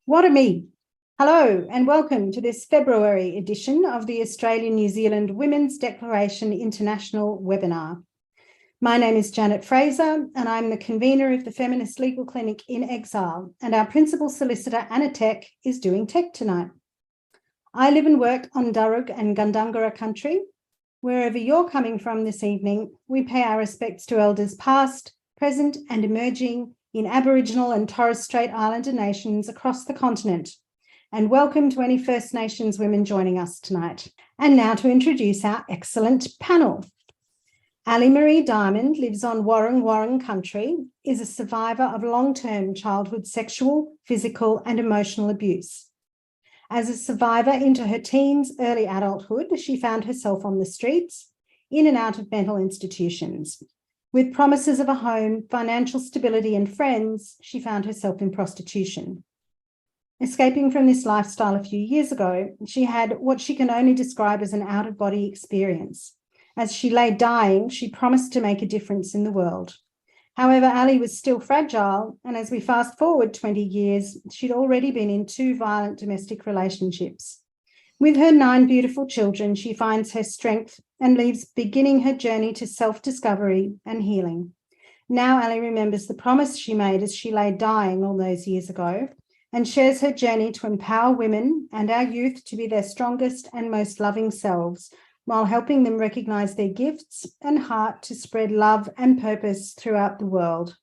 What a me. Hello and welcome to this February edition of the Australia-New Zealand Women's Declaration International webinar. My name is Janet Fraser and I'm the convener of the Feminist Legal Clinic in Exile, and our principal solicitor Anna Tech is doing tech tonight. I live and work on Darug and Gundungurra country. Wherever you're coming from this evening, we pay our respects to elders past, present and emerging in Aboriginal and Torres Strait Islander nations across the continent. And welcome to any First Nations women joining us tonight. And now to introduce our excellent panel. Ali Marie Diamond lives on Warring country, is a survivor of long-term childhood sexual, physical and emotional abuse. As a survivor into her teens, early adulthood, she found herself on the streets, in and out of mental institutions. With promises of a home, financial stability and friends, she found herself in prostitution. Escaping from this lifestyle a few years ago, she had what she can only describe as an out-of-body experience. As she lay dying, she promised to make a difference in the world. However, Ali was still fragile, and as we fast forward 20 years, she'd already been in 2 violent domestic relationships. With her 9 beautiful children, she finds her strength and leaves beginning her journey to self-discovery and healing. Now Ali remembers the promise she made as she lay dying all those years ago and shares her journey to empower women and our youth to be their strongest and most loving selves, while helping them recognise their gifts and heart to spread love and purpose throughout the world.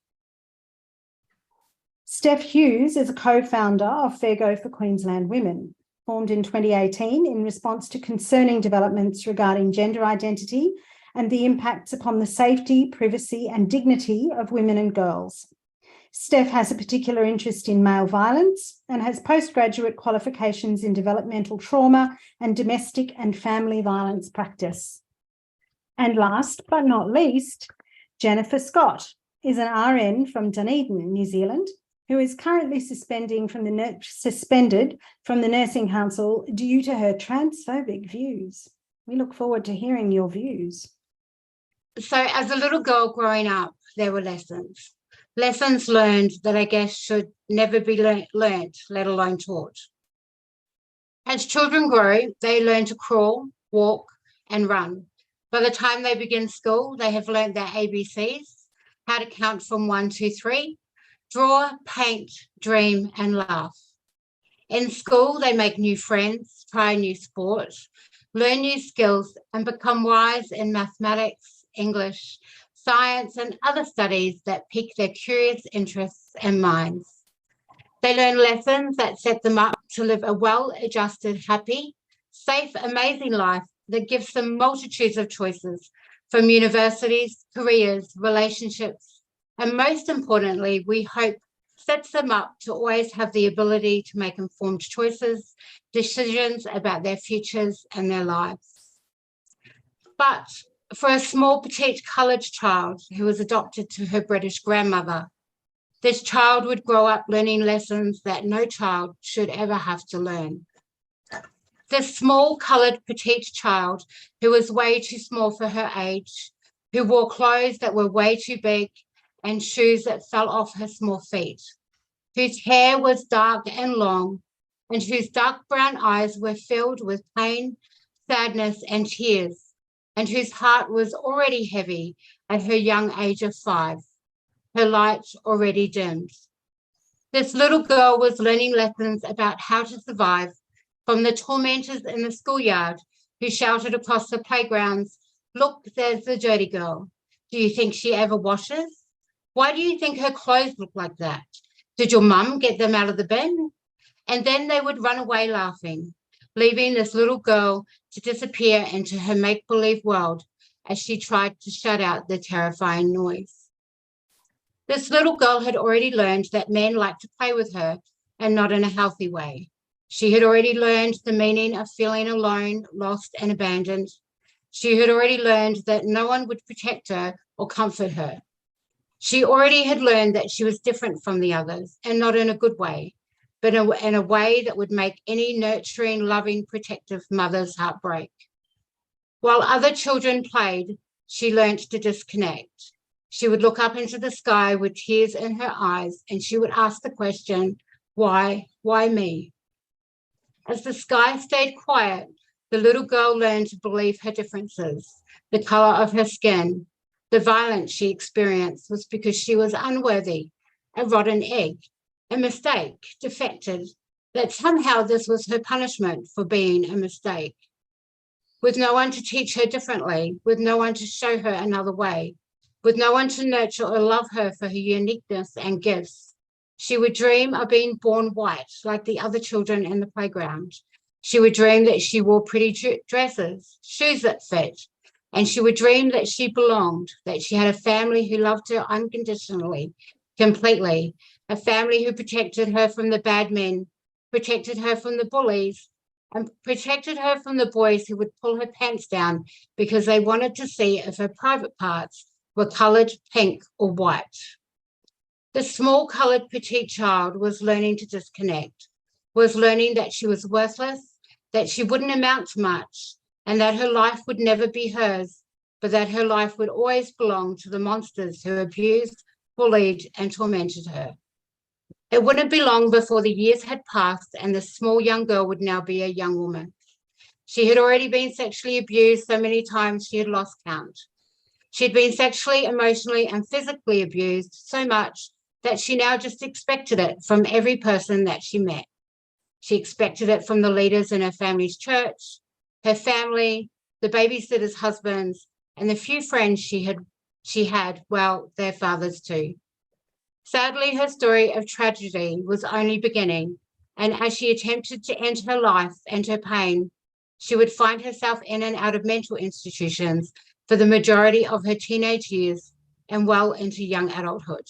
Steph Hughes is a co-founder of Fair Go for Queensland Women, formed in 2018 in response to concerning developments regarding gender identity and the impacts upon the safety, privacy and dignity of women and girls. Steph has a particular interest in male violence and has postgraduate qualifications in developmental trauma and domestic and family violence practice. And last but not least, Jennifer Scott is an RN from Dunedin, New Zealand, who is currently suspended from the Nursing Council due to her transphobic views. We look forward to hearing your views. So as a little girl growing up, there were lessons learned that I guess should never be learned, let alone taught. As children grow, they learn to crawl, walk, and run. By the time they begin school, they have learned their ABCs, how to count from 1 to 3, draw, paint, dream, and laugh. In school, they make new friends, try a new sport, learn new skills, and become wise in mathematics, English, science, and other studies that pique their curious interests and minds. They learn lessons that set them up to live a well-adjusted, happy, safe, amazing life that gives them multitudes of choices from universities, careers, relationships, and most importantly, we hope sets them up to always have the ability to make informed choices, decisions about their futures and their lives. But for a small, petite coloured child who was adopted to her British grandmother, this child would grow up learning lessons that no child should ever have to learn. This small, coloured, petite child who was way too small for her age, who wore clothes that were way too big and shoes that fell off her small feet, whose hair was dark and long, and whose dark brown eyes were filled with pain, sadness, and tears, and whose heart was already heavy at her young age of 5, her light already dimmed. This little girl was learning lessons about how to survive from the tormentors in the schoolyard who shouted across the playgrounds, "Look, there's the dirty girl. Do you think she ever washes? Why do you think her clothes look like that? Did your mum get them out of the bin?" And then they would run away laughing, leaving this little girl to disappear into her make-believe world as she tried to shut out the terrifying noise. This little girl had already learned that men like to play with her and not in a healthy way. She had already learned the meaning of feeling alone, lost, and abandoned. She had already learned that no one would protect her or comfort her. She already had learned that she was different from the others, and not in a good way, but in a way that would make any nurturing, loving, protective mother's heart break. While other children played, she learned to disconnect. She would look up into the sky with tears in her eyes, and she would ask the question, why Why me? As the sky stayed quiet, the little girl learned to believe her differences, the colour of her skin. The violence she experienced was because she was unworthy, a rotten egg, a mistake, defected, that somehow this was her punishment for being a mistake. With no one to teach her differently, with no one to show her another way, with no one to nurture or love her for her uniqueness and gifts, she would dream of being born white like the other children in the playground. She would dream that she wore pretty dresses, shoes that fit, and she would dream that she belonged, that she had a family who loved her unconditionally, completely, a family who protected her from the bad men, protected her from the bullies, and protected her from the boys who would pull her pants down because they wanted to see if her private parts were coloured pink or white. The small coloured petite child was learning to disconnect, was learning that she was worthless, that she wouldn't amount to much, and that her life would never be hers, but that her life would always belong to the monsters who abused, bullied, and tormented her. It wouldn't be long before the years had passed and the small young girl would now be a young woman. She had already been sexually abused so many times she had lost count. She had been sexually, emotionally, and physically abused so much that she now just expected it from every person that she met. She expected it from the leaders in her family's church, her family, the babysitters' husbands, and the few friends she had, well, their fathers too. Sadly, her story of tragedy was only beginning, and as she attempted to end her life and her pain, she would find herself in and out of mental institutions for the majority of her teenage years and well into young adulthood.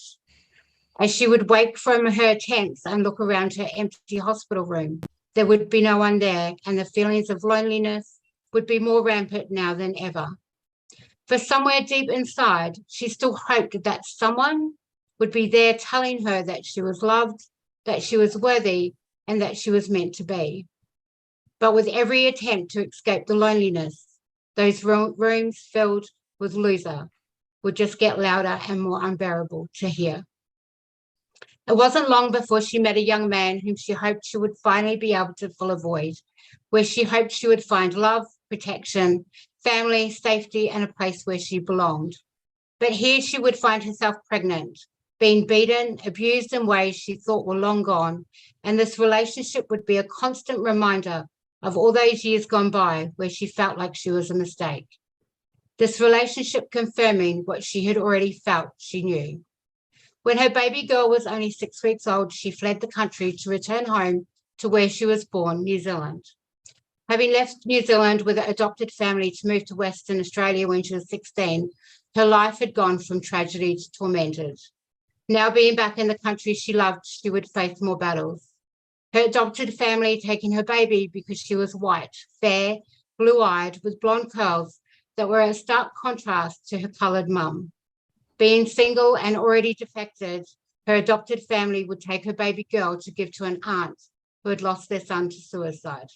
As she would wake from her tents and look around her empty hospital room, there would be no one there, and the feelings of loneliness would be more rampant now than ever. For somewhere deep inside, she still hoped that someone would be there telling her that she was loved, that she was worthy, and that she was meant to be. But with every attempt to escape the loneliness, those rooms filled with loser would just get louder and more unbearable to hear. It wasn't long before she met a young man whom she hoped she would finally be able to fill a void, where she hoped she would find love, protection, family, safety, and a place where she belonged. But here she would find herself pregnant, being beaten, abused in ways she thought were long gone, and this relationship would be a constant reminder of all those years gone by where she felt like she was a mistake. This relationship confirming what she had already felt she knew. When her baby girl was only 6 weeks old, she fled the country to return home to where she was born, New Zealand. Having left New Zealand with an adopted family to move to Western Australia when she was 16, her life had gone from tragedy to tormented. Now being back in the country she loved, she would face more battles. Her adopted family taking her baby because she was white, fair, blue-eyed, with blonde curls that were a stark contrast to her coloured mum. Being single and already defected, her adopted family would take her baby girl to give to an aunt who had lost their son to suicide.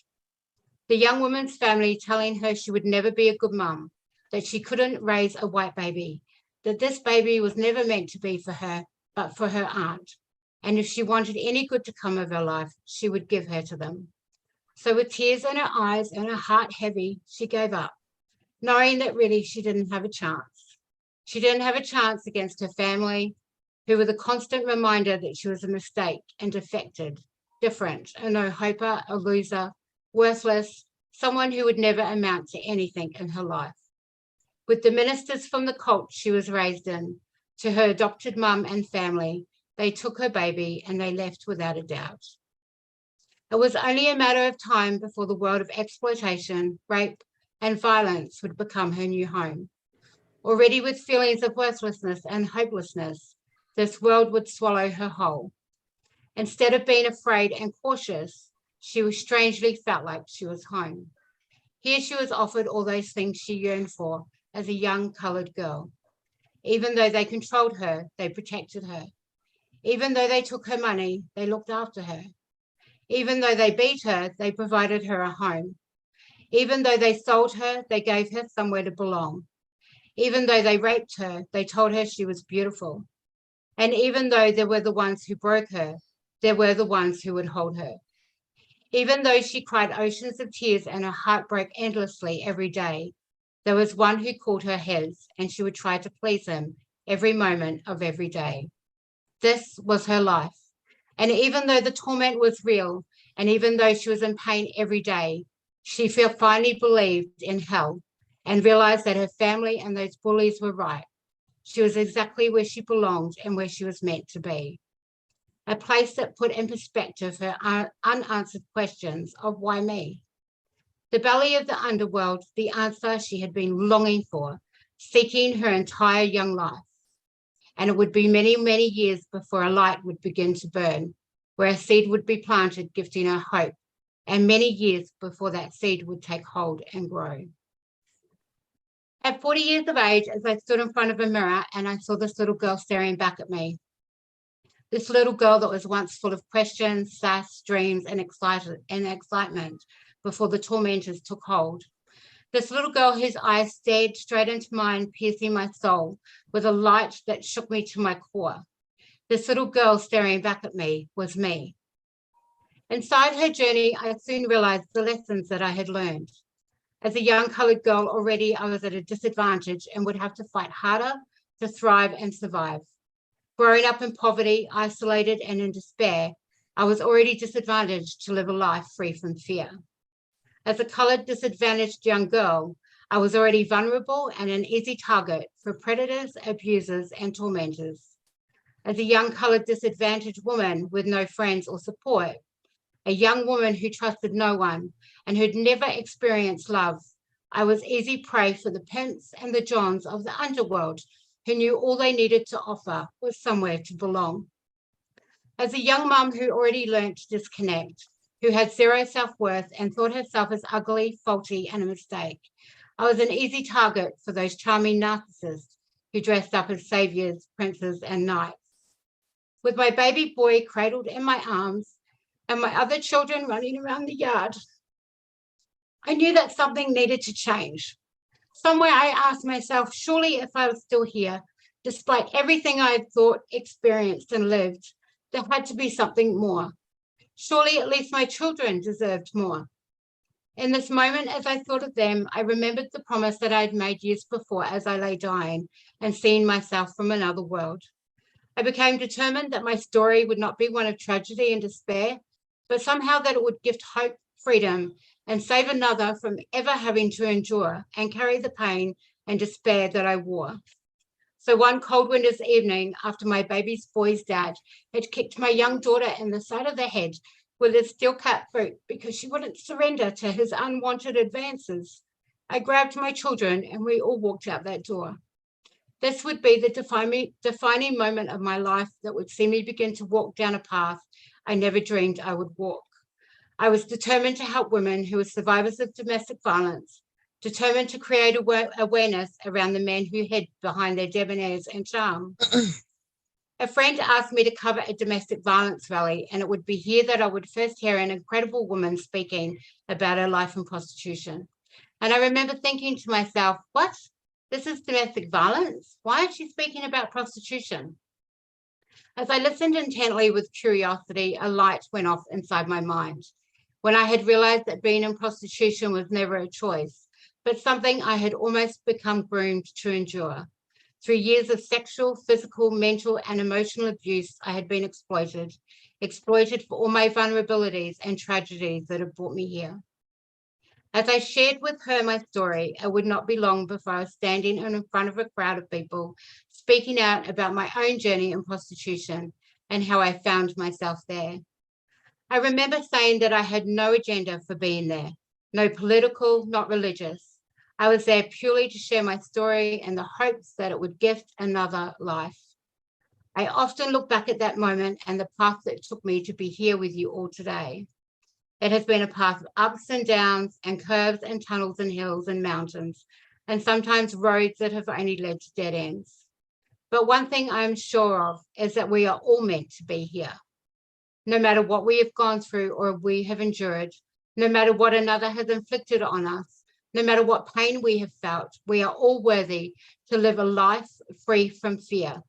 The young woman's family telling her she would never be a good mum, that she couldn't raise a white baby, that this baby was never meant to be for her, but for her aunt. And if she wanted any good to come of her life, she would give her to them. So with tears in her eyes and her heart heavy, she gave up, knowing that really she didn't have a chance. She didn't have a chance against her family, who were the constant reminder that she was a mistake and defected, different, a no-hoper, a loser, worthless, someone who would never amount to anything in her life. With the ministers from the cult she was raised in, to her adopted mum and family, they took her baby and they left without a doubt. It was only a matter of time before the world of exploitation, rape, and violence would become her new home. Already with feelings of worthlessness and hopelessness, this world would swallow her whole. Instead of being afraid and cautious, she strangely felt like she was home. Here she was offered all those things she yearned for as a young coloured girl. Even though they controlled her, they protected her. Even though they took her money, they looked after her. Even though they beat her, they provided her a home. Even though they sold her, they gave her somewhere to belong. Even though they raped her, they told her she was beautiful. And even though they were the ones who broke her, there were the ones who would hold her. Even though she cried oceans of tears and her heart broke endlessly every day, there was one who called her his, and she would try to please him every moment of every day. This was her life. And even though the torment was real, and even though she was in pain every day, she finally believed in hell and realized that her family and those bullies were right. She was exactly where she belonged and where she was meant to be. A place that put in perspective her unanswered questions of why me? The belly of the underworld, the answer she had been longing for, seeking her entire young life. And it would be many, many years before a light would begin to burn, where a seed would be planted, gifting her hope, and many years before that seed would take hold and grow. At 40 years of age, as I stood in front of a mirror and I saw this little girl staring back at me, this little girl that was once full of questions, sass, dreams, and excitement before the tormentors took hold. This little girl whose eyes stared straight into mine, piercing my soul with a light that shook me to my core. This little girl staring back at me was me. Inside her journey, I soon realized the lessons that I had learned. As a young colored girl already, I was at a disadvantage and would have to fight harder to thrive and survive. Growing up in poverty, isolated and in despair, I was already disadvantaged to live a life free from fear. As a colored, disadvantaged young girl, I was already vulnerable and an easy target for predators, abusers, and tormentors. As a young colored, disadvantaged woman with no friends or support, a young woman who trusted no one and who'd never experienced love, I was easy prey for the pimps and the Johns of the underworld who knew all they needed to offer was somewhere to belong. As a young mum who already learned to disconnect, who had zero self-worth and thought herself as ugly, faulty, and a mistake, I was an easy target for those charming narcissists who dressed up as saviors, princes, and knights. With my baby boy cradled in my arms and my other children running around the yard, I knew that something needed to change. Somewhere I asked myself, surely if I was still here, despite everything I had thought, experienced, and lived, there had to be something more. Surely at least my children deserved more. In this moment, as I thought of them, I remembered the promise that I had made years before as I lay dying and seeing myself from another world. I became determined that my story would not be one of tragedy and despair, but somehow that it would gift hope, freedom, and save another from ever having to endure and carry the pain and despair that I wore. So one cold winter's evening, after my baby's boy's dad had kicked my young daughter in the side of the head with his steel-cut boot because she wouldn't surrender to his unwanted advances, I grabbed my children and we all walked out that door. This would be the defining moment of my life that would see me begin to walk down a path I never dreamed I would walk. I was determined to help women who were survivors of domestic violence, determined to create awareness around the men who hid behind their debonaires and charm. A friend asked me to cover a domestic violence rally, and it would be here that I would first hear an incredible woman speaking about her life in prostitution. And I remember thinking to myself, what? This is domestic violence? Why is she speaking about prostitution? As I listened intently with curiosity, a light went off inside my mind when I had realized that being in prostitution was never a choice, but something I had almost become groomed to endure. Through years of sexual, physical, mental, and emotional abuse, I had been exploited for all my vulnerabilities and tragedies that had brought me here. As I shared with her my story, it would not be long before I was standing in front of a crowd of people, speaking out about my own journey in prostitution and how I found myself there. I remember saying that I had no agenda for being there, no political, not religious. I was there purely to share my story and the hopes that it would gift another life. I often look back at that moment and the path that took me to be here with you all today. It has been a path of ups and downs and curves and tunnels and hills and mountains, and sometimes roads that have only led to dead ends. But one thing I am sure of is that we are all meant to be here. No matter what we have gone through or we have endured, no matter what another has inflicted on us, no matter what pain we have felt, we are all worthy to live a life free from fear.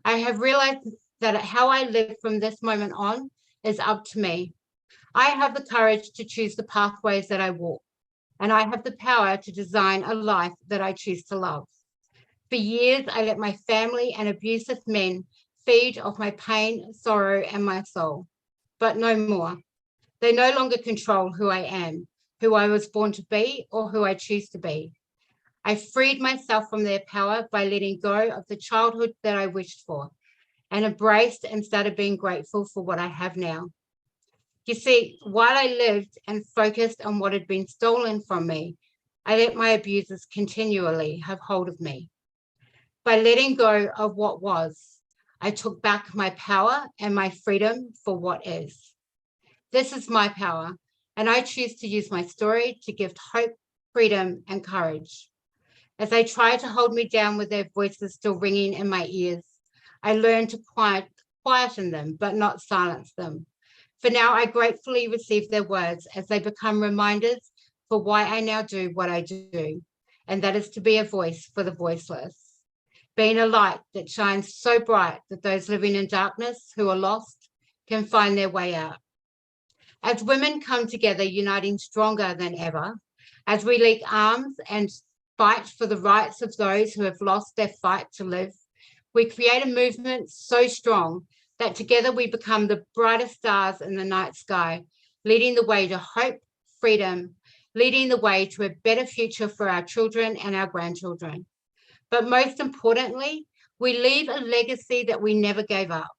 I have realized that how I live from this moment on is up to me. I have the courage to choose the pathways that I walk, and I have the power to design a life that I choose to love. For years, I let my family and abusive men feed off my pain, sorrow, and my soul, but no more. They no longer control who I am, who I was born to be, or who I choose to be. I freed myself from their power by letting go of the childhood that I wished for, and embraced and started being grateful for what I have now. You see, while I lived and focused on what had been stolen from me, I let my abusers continually have hold of me. By letting go of what was, I took back my power and my freedom for what is. This is my power, and I choose to use my story to give hope, freedom, and courage. As they try to hold me down with their voices still ringing in my ears, I learned to quieten them, but not silence them. For now, I gratefully receive their words as they become reminders for why I now do what I do, and that is to be a voice for the voiceless, being a light that shines so bright that those living in darkness who are lost can find their way out. As women come together, uniting stronger than ever, as we link arms and fight for the rights of those who have lost their fight to live, we create a movement so strong that together we become the brightest stars in the night sky, leading the way to hope, freedom, leading the way to a better future for our children and our grandchildren. But most importantly, we leave a legacy that we never gave up,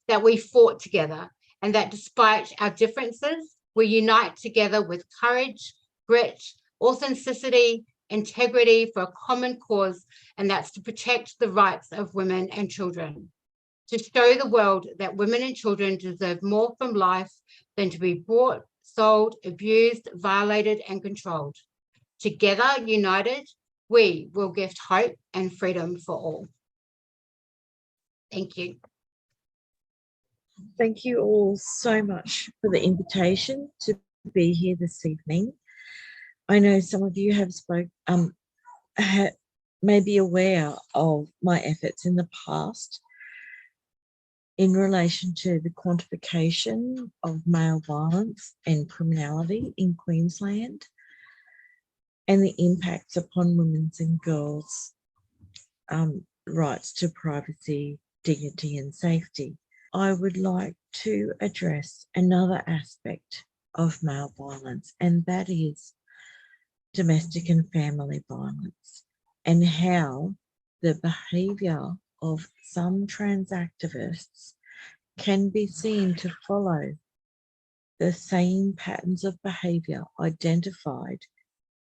that we fought together, and that despite our differences, we unite together with courage, grit, authenticity, integrity for a common cause, and that's to protect the rights of women and children, to show the world that women and children deserve more from life than to be bought, sold, abused, violated, and controlled. Together, united, we will gift hope and freedom for all. Thank you. Thank you all so much for the invitation to be here this evening. I know some of you have may be aware of my efforts in the past in relation to the quantification of male violence and criminality in Queensland and the impacts upon women's and girls' rights to privacy, dignity and safety. I would like to address another aspect of male violence, and that is domestic and family violence, and how the behaviour of some trans activists can be seen to follow the same patterns of behaviour identified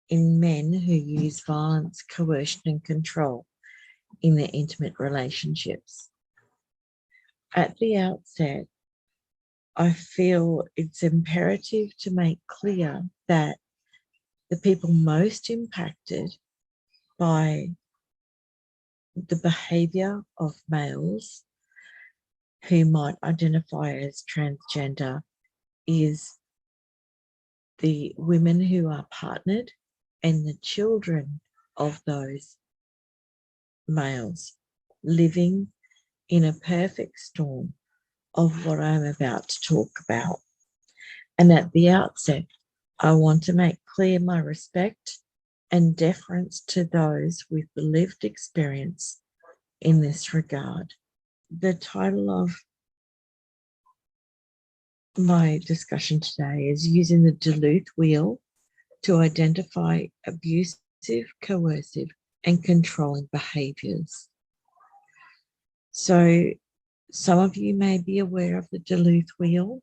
in men who use violence, coercion and control in their intimate relationships. At the outset, I feel it's imperative to make clear that the people most impacted by the behaviour of males who might identify as transgender is the women who are partnered and the children of those males living in a perfect storm of what I'm about to talk about. And at the outset, I want to make clear my respect and deference to those with the lived experience in this regard. The title of my discussion today is Using the Duluth Wheel to Identify Abusive, Coercive and Controlling Behaviours. So some of you may be aware of the Duluth Wheel.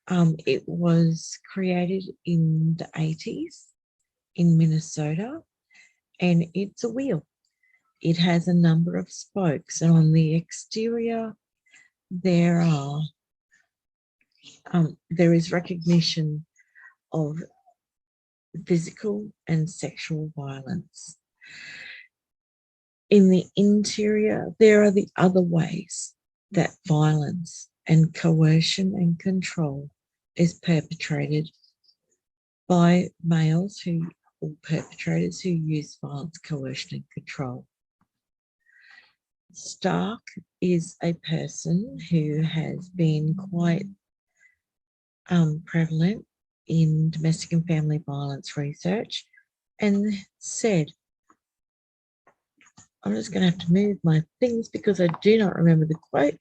It was created in the 80s in Minnesota, and it's a wheel. It has a number of spokes, and on the exterior there is recognition of physical and sexual violence. In the interior, there are the other ways that violence and coercion and control is perpetrated by males or perpetrators who use violence, coercion and control. Stark is a person who has been quite prevalent in domestic and family violence research, and said, I'm just going to have to move my things because I do not remember the quote.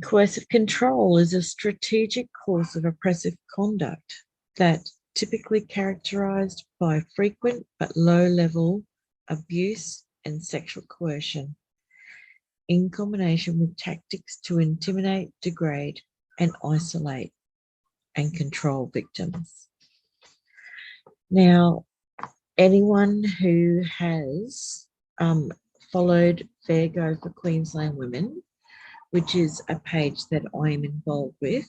Coercive control is a strategic course of oppressive conduct that typically characterized by frequent but low-level abuse and sexual coercion, in combination with tactics to intimidate, degrade, and isolate and control victims. Now, anyone who has followed Fair Go for Queensland Women, which is a page that I am involved with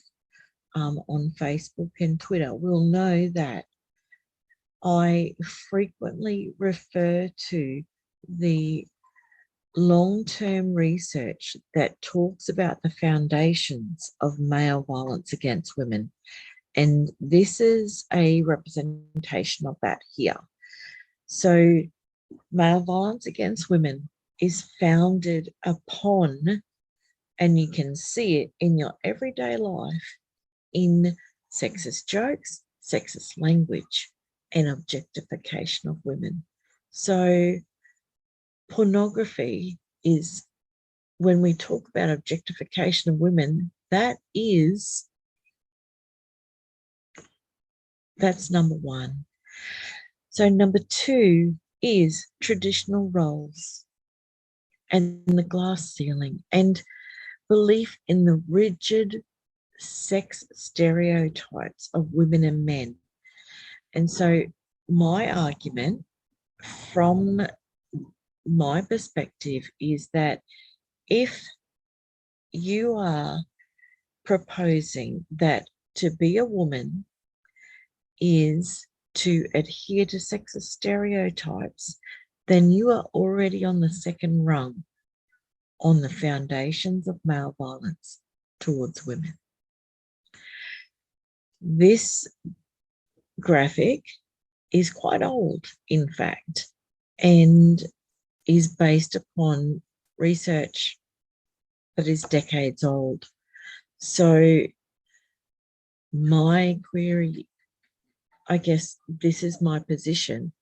on Facebook and Twitter, will know that I frequently refer to the long-term research that talks about the foundations of male violence against women. And this is a representation of that here. So male violence against women is founded upon, and you can see it in your everyday life, in sexist jokes, sexist language, and objectification of women. So pornography is, when we talk about objectification of women, that's number one. So number two is traditional roles and the glass ceiling and belief in the rigid sex stereotypes of women and men. And so my argument from my perspective is that if you are proposing that to be a woman is to adhere to sexist stereotypes, then you are already on the second rung on the foundations of male violence towards women. This graphic is quite old, in fact, and is based upon research that is decades old. So my query, I guess this is my position,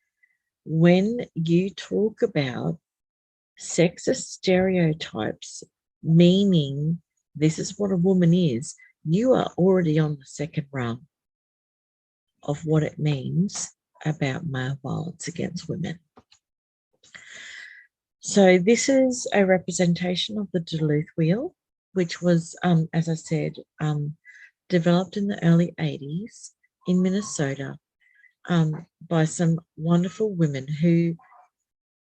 when you talk about sexist stereotypes, meaning this is what a woman is, you are already on the second rung of what it means about male violence against women. So this is a representation of the Duluth wheel, which was, as I said, developed in the early 80s in Minnesota by some wonderful women who,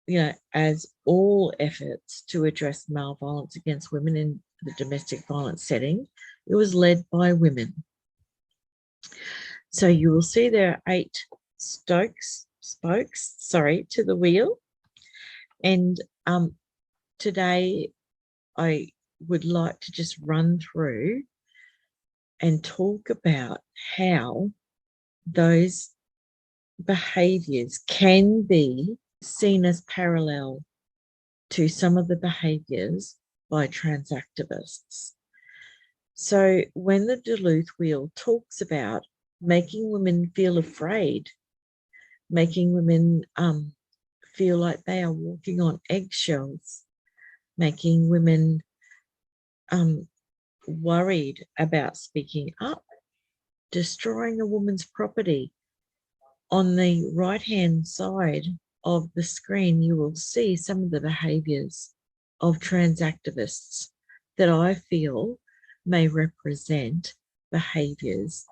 you know, as all efforts to address male violence against women in the domestic violence setting, it was led by women. So you will see there are 8 spokes to the wheel. And today I would like to just run through and talk about how those behaviours can be seen as parallel to some of the behaviours by transactivists. So when the Duluth wheel talks about making women feel afraid, making women feel like they are walking on eggshells, making women worried about speaking up, destroying a woman's property. On the right-hand side of the screen, you will see some of the behaviours of transactivists that I feel may represent behaviours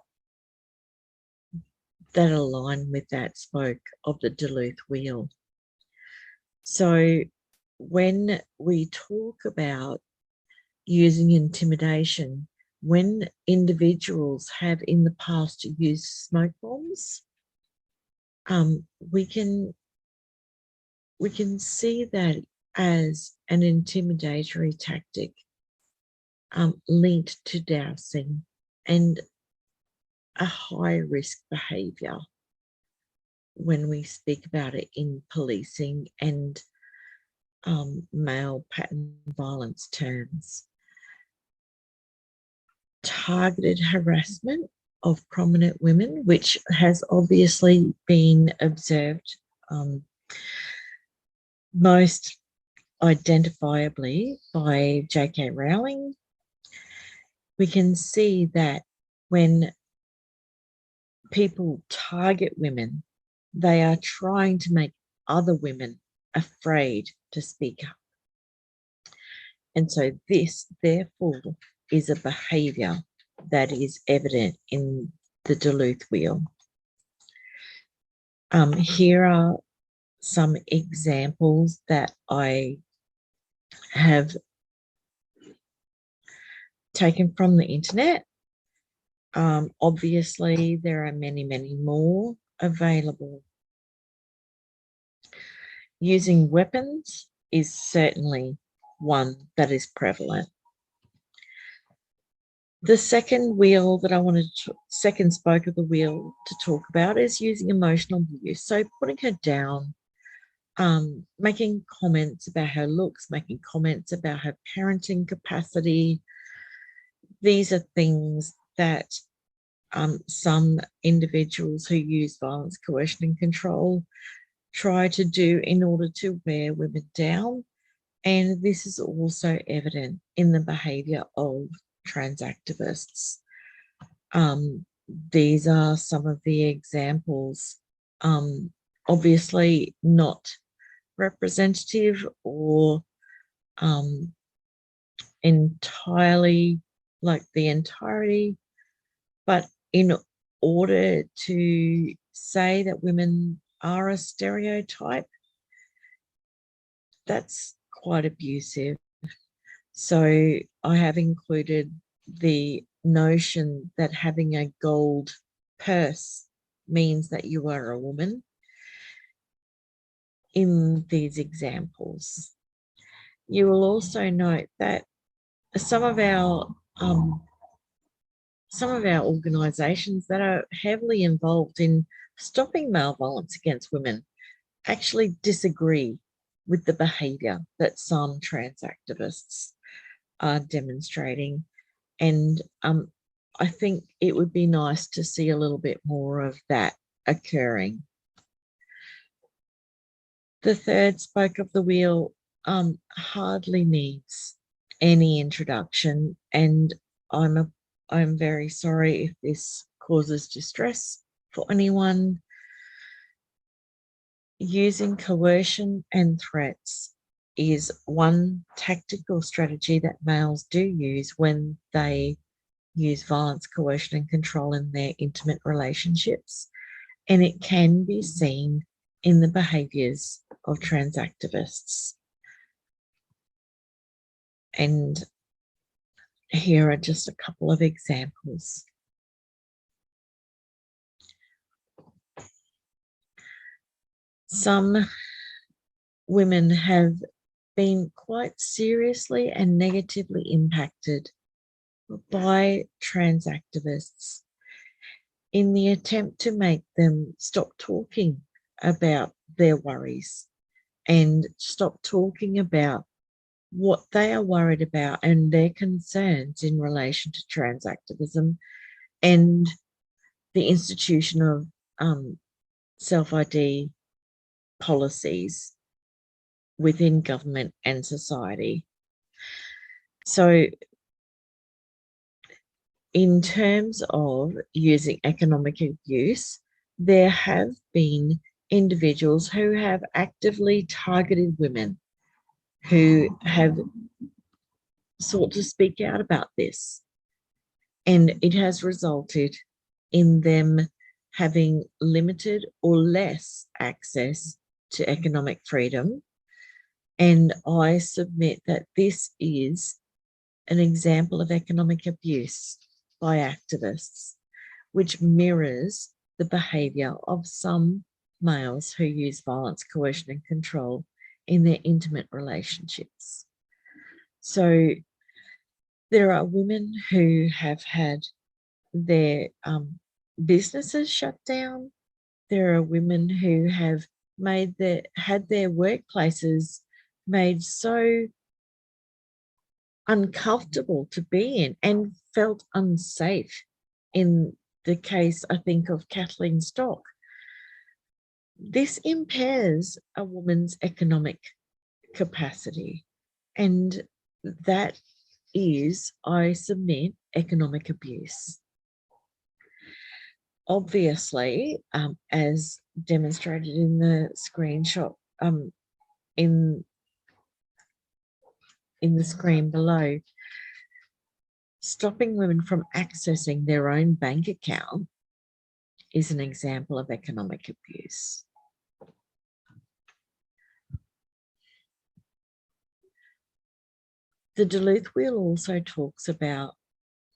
that align with that spoke of the Duluth wheel. So when we talk about using intimidation, when individuals have in the past used smoke bombs, we can see that as an intimidatory tactic linked to dousing and a high risk behaviour when we speak about it in policing and male pattern violence terms. Targeted harassment of prominent women, which has obviously been observed most identifiably by J.K. Rowling. We can see that when people target women, they are trying to make other women afraid to speak up. And so this, therefore, is a behaviour that is evident in the Duluth wheel. Here are some examples that I have taken from the internet. Obviously, there are many, many more available. Using weapons is certainly one that is prevalent. The second wheel that I wanted to, second spoke of the wheel to talk about is using emotional abuse. So putting her down, making comments about her looks, making comments about her parenting capacity. These are things that some individuals who use violence, coercion and control try to do in order to wear women down. And this is also evident in the behaviour of trans activists. These are some of the examples, obviously not representative or entirely like the entirety, but in order to say that women are a stereotype, that's quite abusive. So I have included the notion that having a gold purse means that you are a woman in these examples. You will also note that some of our organisations that are heavily involved in stopping male violence against women actually disagree with the behaviour that some trans activists are demonstrating. And I think it would be nice to see a little bit more of that occurring. The third spoke of the wheel hardly needs any introduction, and I'm very sorry if this causes distress for anyone. Using coercion and threats is one tactical strategy that males do use when they use violence, coercion and control in their intimate relationships. And it can be seen in the behaviours of trans activists. And here are just a couple of examples. Some women have been quite seriously and negatively impacted by trans activists in the attempt to make them stop talking about their worries and stop talking about what they are worried about and their concerns in relation to trans activism and the institution of self-ID policies within government and society. So in terms of using economic abuse, there have been individuals who have actively targeted women who have sought to speak out about this. And it has resulted in them having limited or less access to economic freedom. And I submit that this is an example of economic abuse by activists, which mirrors the behaviour of some males who use violence, coercion and control in their intimate relationships. So there are women who have had their businesses shut down. There are women who have had their workplaces made so uncomfortable to be in and felt unsafe. In the case, I think, of Kathleen Stock, this impairs a woman's economic capacity, and that is, I submit, economic abuse. Obviously, as demonstrated in the screenshot, in the screen below, stopping women from accessing their own bank account is an example of economic abuse. The Duluth Wheel also talks about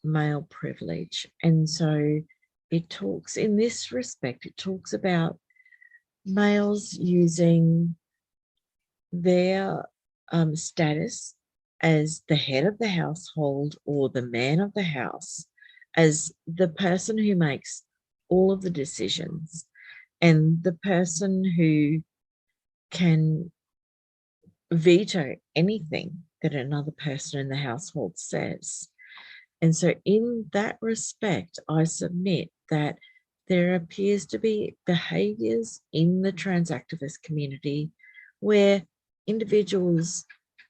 male privilege, and so it talks, in this respect, it talks about males using their status as the head of the household or the man of the house, as the person who makes all of the decisions and the person who can veto anything that another person in the household says. And so in that respect, I submit that there appears to be behaviours in the transactivist community where individuals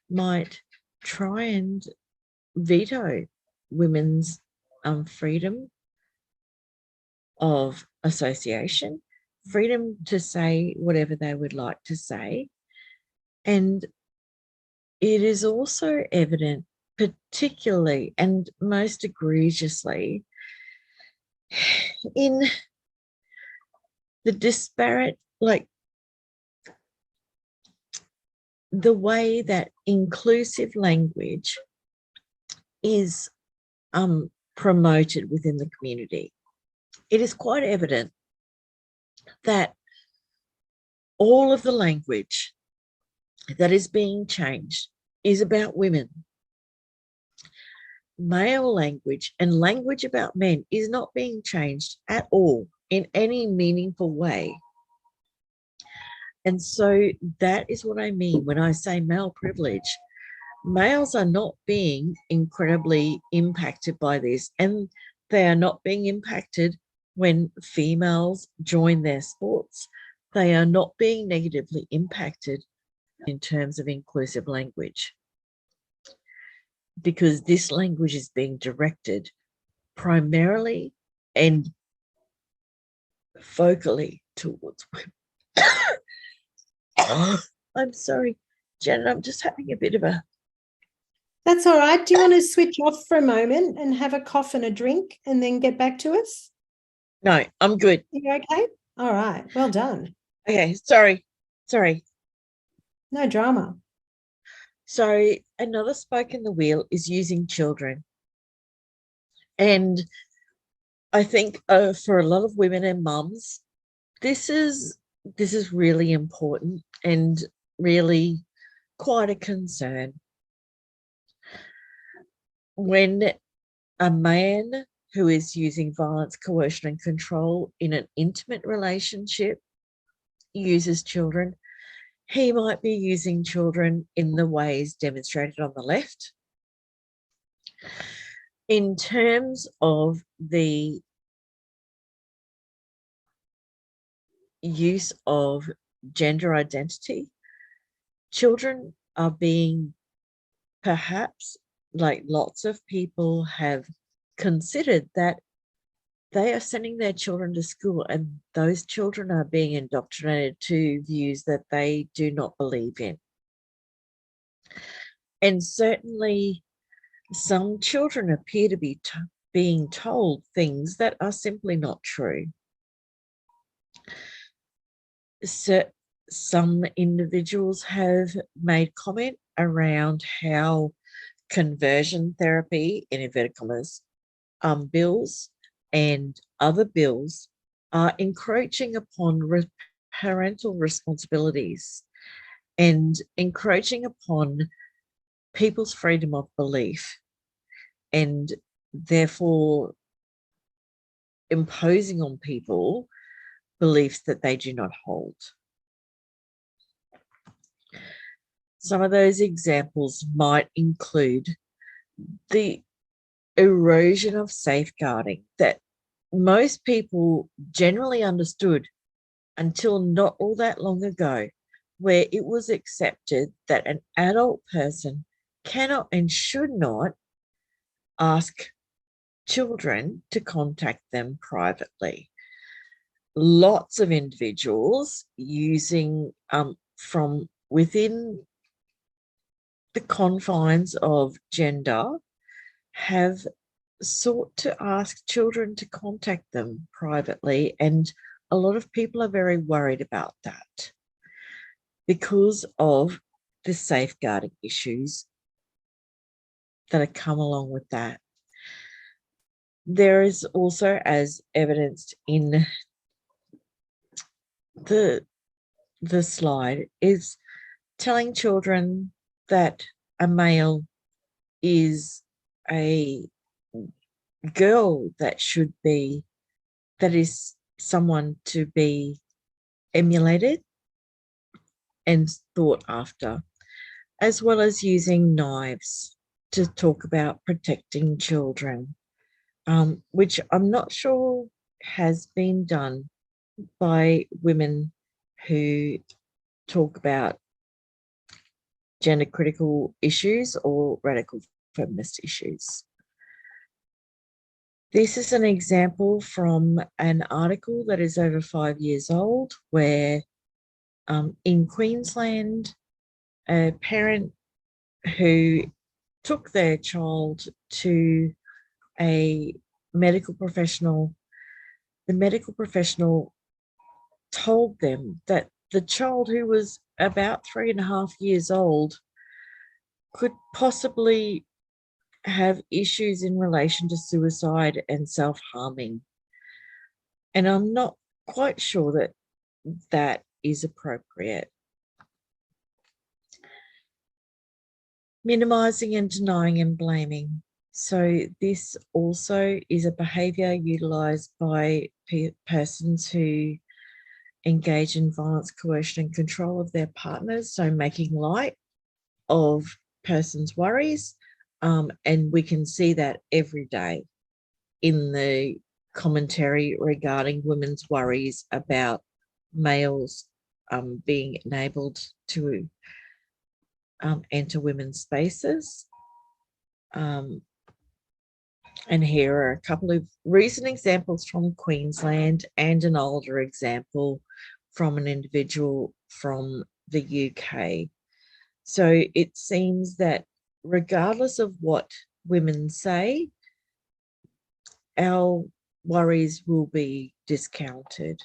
might try and veto women's freedom of association, freedom to say whatever they would like to say. And it is also evident, particularly and most egregiously, in the disparate, the way that inclusive language is promoted within the community. It is quite evident that all of the language that is being changed is about women. Male language and language about men is not being changed at all in any meaningful way. And so that is what I mean when I say male privilege. Males are not being incredibly impacted by this, and they are not being impacted when females join their sports. They are not being negatively impacted in terms of inclusive language, because this language is being directed primarily and focally towards women. I'm sorry, Janet, I'm just having a bit of a... That's all right. Do you want to switch off for a moment and have a cough and a drink and then get back to us? No, I'm good. You okay? All right. Well done. Okay, sorry. No drama. So another spoke in the wheel is using children. And I think for a lot of women and mums, this is really important and really quite a concern. When a man who is using violence, coercion, and control in an intimate relationship uses children, he might be using children in the ways demonstrated on the left. In terms of the use of gender identity, children are being, perhaps, like lots of people have considered, that they are sending their children to school and those children are being indoctrinated to views that they do not believe in. And certainly some children appear to be being told things that are simply not true. So some individuals have made comment around how conversion therapy, in inverted commas, bills and other bills are encroaching upon parental responsibilities and encroaching upon people's freedom of belief, and therefore imposing on people beliefs that they do not hold. Some of those examples might include the erosion of safeguarding that most people generally understood until not all that long ago, where it was accepted that an adult person cannot and should not ask children to contact them privately. Lots of individuals using from within the confines of gender have sought to ask children to contact them privately, and a lot of people are very worried about that because of the safeguarding issues that have come along with that. There is also, as evidenced in the slide, is telling children that a male is a girl that is someone to be emulated and thought after, as well as using knives to talk about protecting children, which I'm not sure has been done by women who talk about gender critical issues or radical feminist issues. This is an example from an article that is over 5 years old, where in Queensland, a parent who took their child to a medical professional, the medical professional told them that the child, who was about 3.5 years old, could possibly have issues in relation to suicide and self-harming. And I'm not quite sure that that is appropriate. Minimising and denying and blaming. So this also is a behaviour utilised by persons who engage in violence, coercion and control of their partners, so making light of persons' worries. And we can see that every day in the commentary regarding women's worries about males being enabled to enter women's spaces. And here are a couple of recent examples from Queensland and an older example from an individual from the UK. So it seems that regardless of what women say, our worries will be discounted.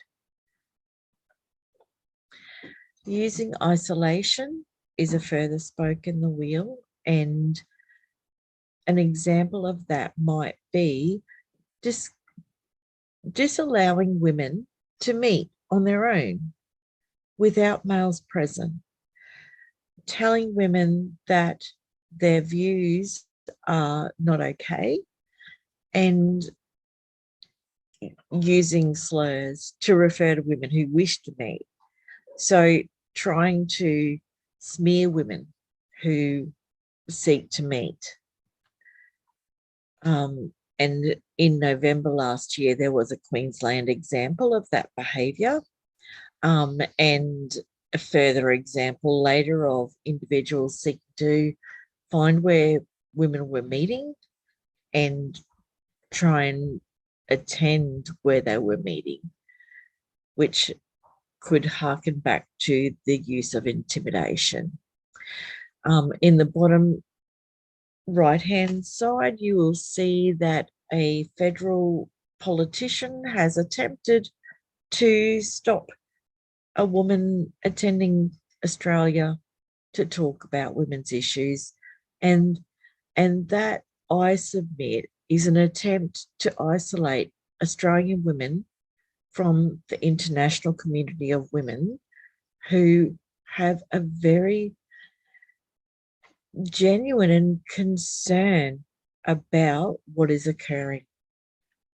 Using isolation is a further spoke in the wheel, and an example of that might be disallowing women to meet on their own without males present, telling women that their views are not okay, and using slurs to refer to women who wish to meet. So trying to smear women who seek to meet. And in November last year, there was a Queensland example of that behaviour, and a further example later of individuals seeking to find where women were meeting and try and attend where they were meeting, which could harken back to the use of intimidation. In the bottom right-hand side, you will see that a federal politician has attempted to stop a woman attending Australia to talk about women's issues. And that, I submit, is an attempt to isolate Australian women from the international community of women who have a very genuine concern about what is occurring.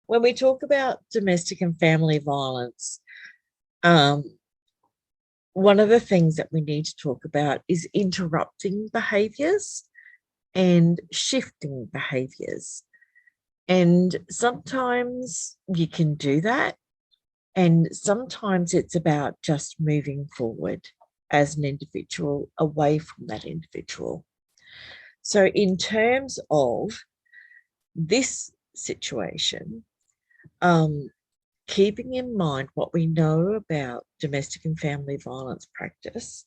When we talk about domestic and family violence, one of the things that we need to talk about is interrupting behaviours and shifting behaviours. And sometimes you can do that. And sometimes it's about just moving forward as an individual away from that individual. So in terms of this situation, keeping in mind what we know about domestic and family violence practice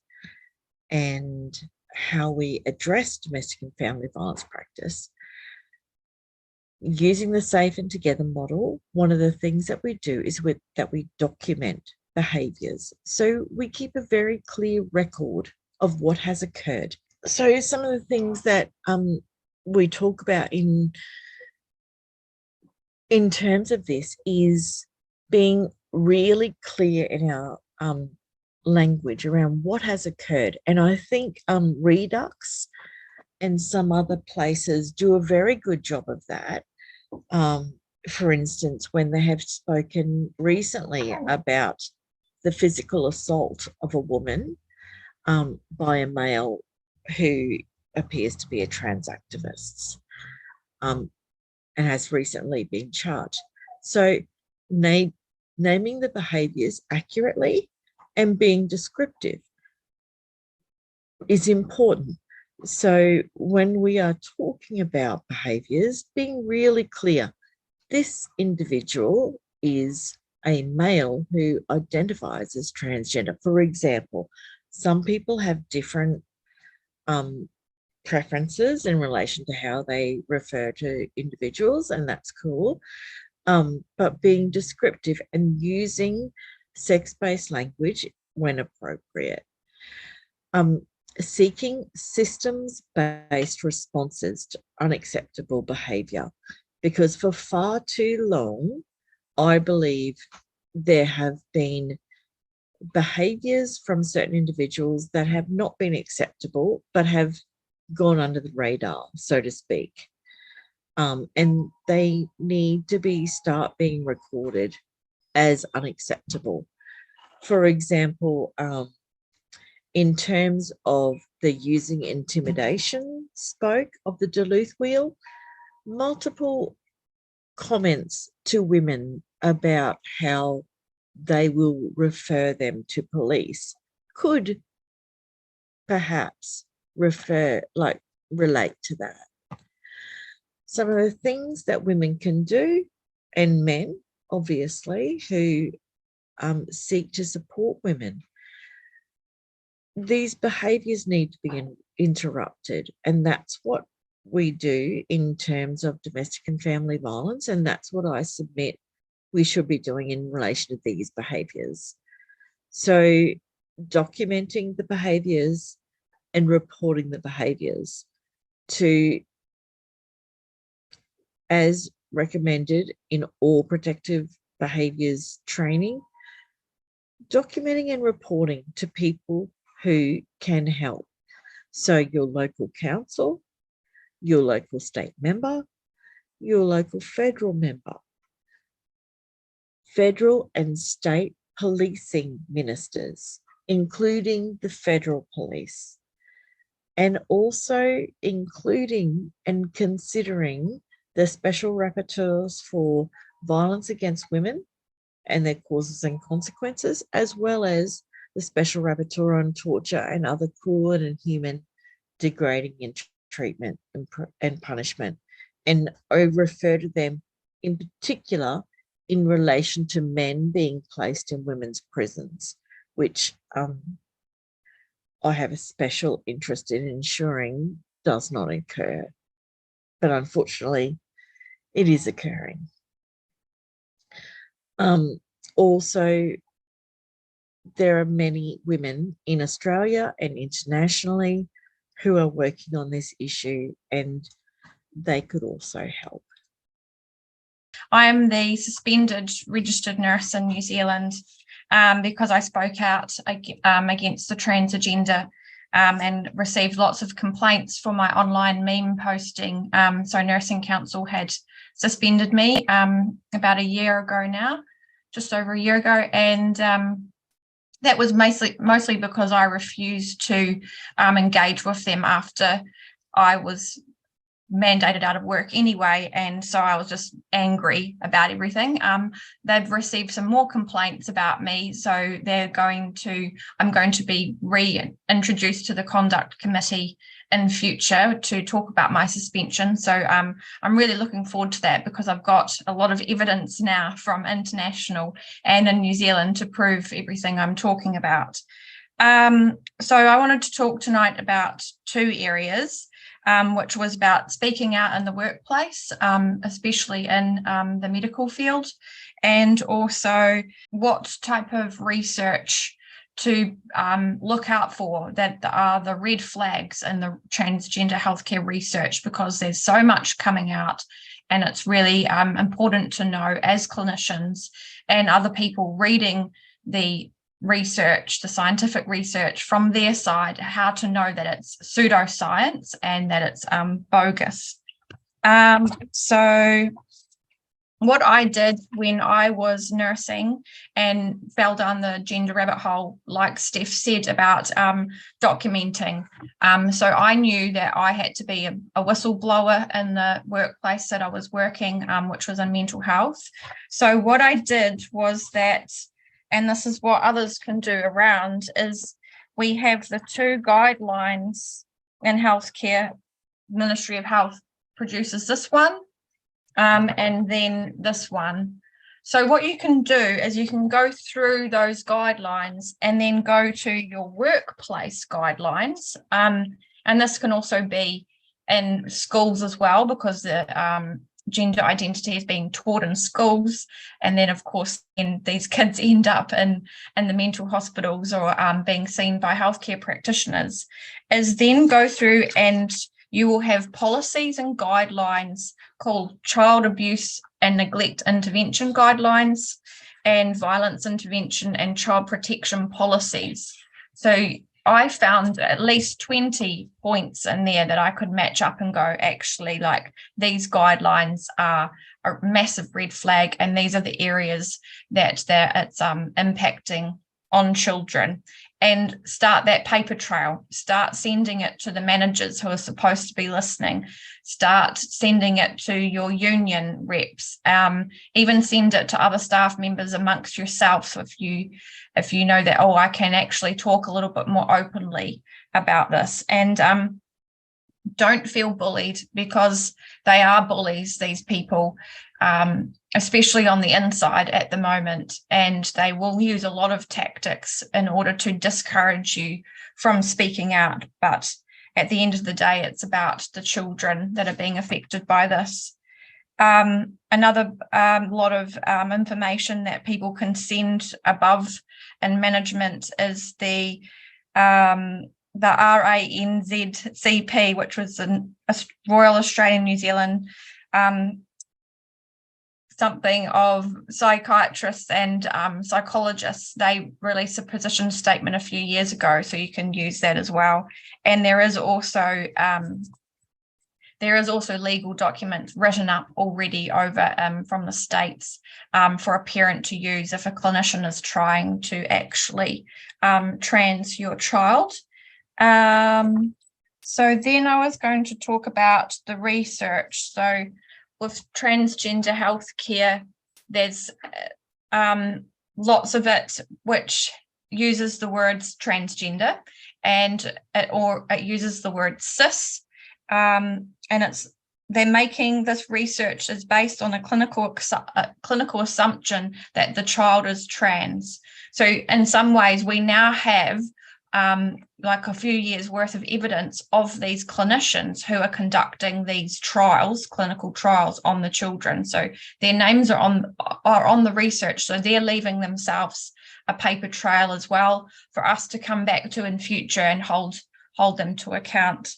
and how we address domestic and family violence practice, using the Safe and Together model, one of the things that we do is that we document behaviours. So we keep a very clear record of what has occurred. So some of the things that we talk about in terms of this is being really clear in our language around what has occurred. And I think Redux and some other places do a very good job of that. For instance, when they have spoken recently about the physical assault of a woman by a male who appears to be a trans activist and has recently been charged. So naming the behaviours accurately and being descriptive is important. So when we are talking about behaviours, being really clear, this individual is a male who identifies as transgender. For example, some people have different preferences in relation to how they refer to individuals, and that's cool. But being descriptive and using sex-based language when appropriate. Seeking systems-based responses to unacceptable behaviour, because for far too long, I believe there have been behaviours from certain individuals that have not been acceptable, but have gone under the radar, so to speak. And they need to start being recorded as unacceptable. For example, in terms of the using intimidation spoke of the Duluth Wheel, multiple comments to women about how they will refer them to police could perhaps relate to that. Some of the things that women can do, and men, obviously, who seek to support women, these behaviours need to be interrupted, and that's what we do in terms of domestic and family violence, and that's what I submit we should be doing in relation to these behaviours. So documenting the behaviours and reporting the behaviours to, as recommended in all protective behaviours training, documenting and reporting to people who can help. So your local council, your local state member, your local federal member, federal and state policing ministers, including the federal police, and also including and considering the special rapporteurs for violence against women and their causes and consequences, as well as the special rapporteur on torture and other cruel and inhuman, degrading treatment and punishment. And I refer to them in particular in relation to men being placed in women's prisons, which I have a special interest in ensuring does not occur. But unfortunately, it is occurring. Also, there are many women in Australia and internationally who are working on this issue, and they could also help. I am the suspended registered nurse in New Zealand because I spoke out against the trans agenda and received lots of complaints for my online meme posting. So Nursing Council had suspended me about a year ago now, just over a year ago. And that was mostly because I refused to engage with them after I was mandated out of work anyway, and so I was just angry about everything. They've received some more complaints about me, so I'm going to be reintroduced to the conduct committee in future to talk about my suspension. So I'm really looking forward to that, because I've got a lot of evidence now from international and in New Zealand to prove everything I'm talking about. So I wanted to talk tonight about two areas, which was about speaking out in the workplace, especially in the medical field, and also what type of research to look out for that are the red flags in the transgender healthcare research, because there's so much coming out, and it's really important to know as clinicians and other people reading the research, the scientific research from their side, how to know that it's pseudoscience and that it's bogus. So what I did when I was nursing and fell down the gender rabbit hole, like Steph said about documenting. So I knew that I had to be a whistleblower in the workplace that I was working, which was in mental health. So what I did was that, and this is what others can do around, is we have the two guidelines in healthcare. Ministry of Health produces this one, and then this one. So what you can do is you can go through those guidelines and then go to your workplace guidelines. And this can also be in schools as well, because the gender identity is being taught in schools, and then of course these kids end up in the mental hospitals or being seen by healthcare practitioners, is then go through and you will have policies and guidelines called child abuse and neglect intervention guidelines, and violence intervention and child protection policies. So I found at least 20 points in there that I could match up and go, actually, like, these guidelines are a massive red flag, and these are the areas that it's impacting on children. And start that paper trail, start sending it to the managers who are supposed to be listening, start sending it to your union reps, even send it to other staff members amongst yourself. So if you know that, I can actually talk a little bit more openly about this. And don't feel bullied, because they are bullies, these people, especially on the inside at the moment, and they will use a lot of tactics in order to discourage you from speaking out. But at the end of the day, it's about the children that are being affected by this. Another lot of information that people can send above in management is the RANZCP, which was a Royal Australian New Zealand something of psychiatrists and psychologists. They released a position statement a few years ago, so you can use that as well. And there is also legal documents written up already over from the States for a parent to use if a clinician is trying to actually trans your child. So then I was going to talk about the research. So with transgender healthcare, there's lots of it which uses the words transgender, and it uses the word cis, and they're making this research is based on a clinical assumption that the child is trans. So in some ways, we now have like a few years worth of evidence of these clinicians who are conducting these trials, clinical trials on the children. So their names are on the research. So they're leaving themselves a paper trail as well for us to come back to in future and hold them to account.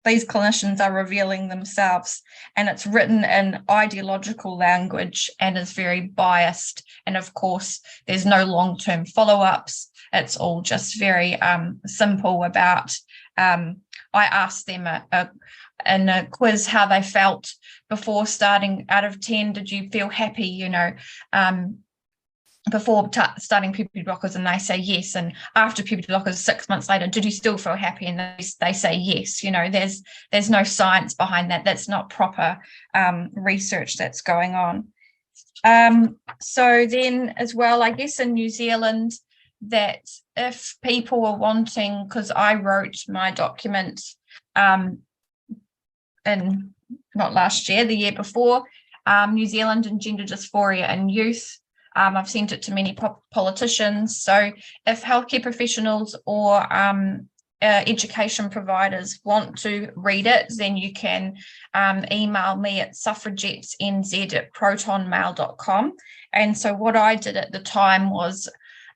These clinicians are revealing themselves, and it's written in ideological language and is very biased. And of course, there's no long-term follow-ups. It's all just very simple about, I asked them in a quiz how they felt before starting. Out of 10, did you feel happy, before starting puberty blockers, and they say yes, and after puberty blockers 6 months later, did you still feel happy? And they say yes. There's no science behind that. That's not proper research that's going on. So then as well, I guess in New Zealand, that if people are wanting, because I wrote my document in not last year, the year before, New Zealand and gender dysphoria in youth. I've sent it to many politicians. So if healthcare professionals or education providers want to read it, then you can email me at suffragettesnz@protonmail.com. And so what I did at the time was,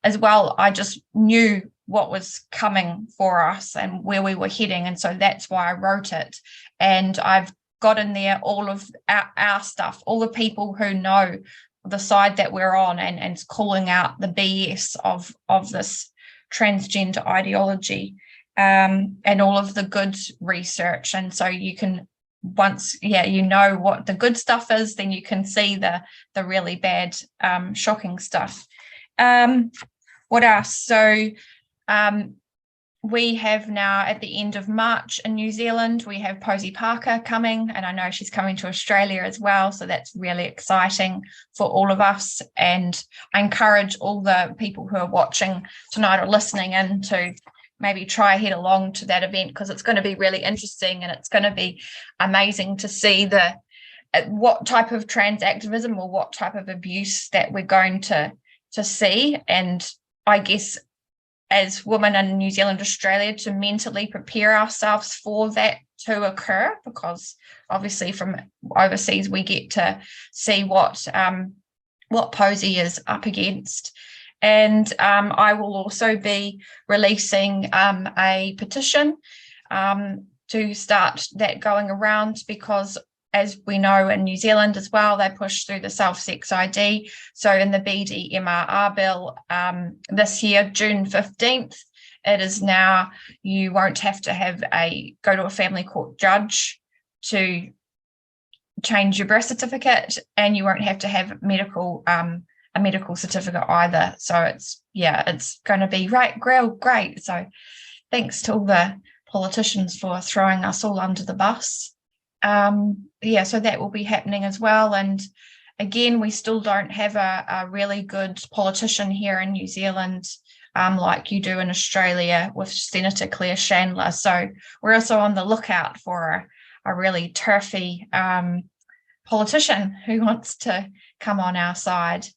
as well, I just knew what was coming for us and where we were heading. And so that's why I wrote it. And I've got in there all of our stuff, all the people who know the side that we're on, and calling out the BS of this transgender ideology, and all of the good research. And so you can, once you know what the good stuff is, then you can see the really bad, shocking stuff. What else? So we have now, at the end of March in New Zealand, we have Posey Parker coming, and I know she's coming to Australia as well, so that's really exciting for all of us. And I encourage all the people who are watching tonight or listening in to maybe try head along to that event, because it's going to be really interesting, and it's going to be amazing to see what type of transactivism or what type of abuse that we're going to see. And I guess as women in New Zealand, Australia, to mentally prepare ourselves for that to occur, because obviously from overseas we get to see what Posey is up against. And I will also be releasing a petition to start that going around, because as we know in New Zealand as well, they pushed through the self-sex ID. So in the BDMRR bill this year, June 15th, it is now, you won't have to go to a family court judge to change your birth certificate, and you won't have to have a medical certificate either. So it's going to be great. So thanks to all the politicians for throwing us all under the bus. So that will be happening as well. And again, we still don't have a really good politician here in New Zealand, like you do in Australia with Senator Claire Chandler. So we're also on the lookout for a really turfy politician who wants to come on our side.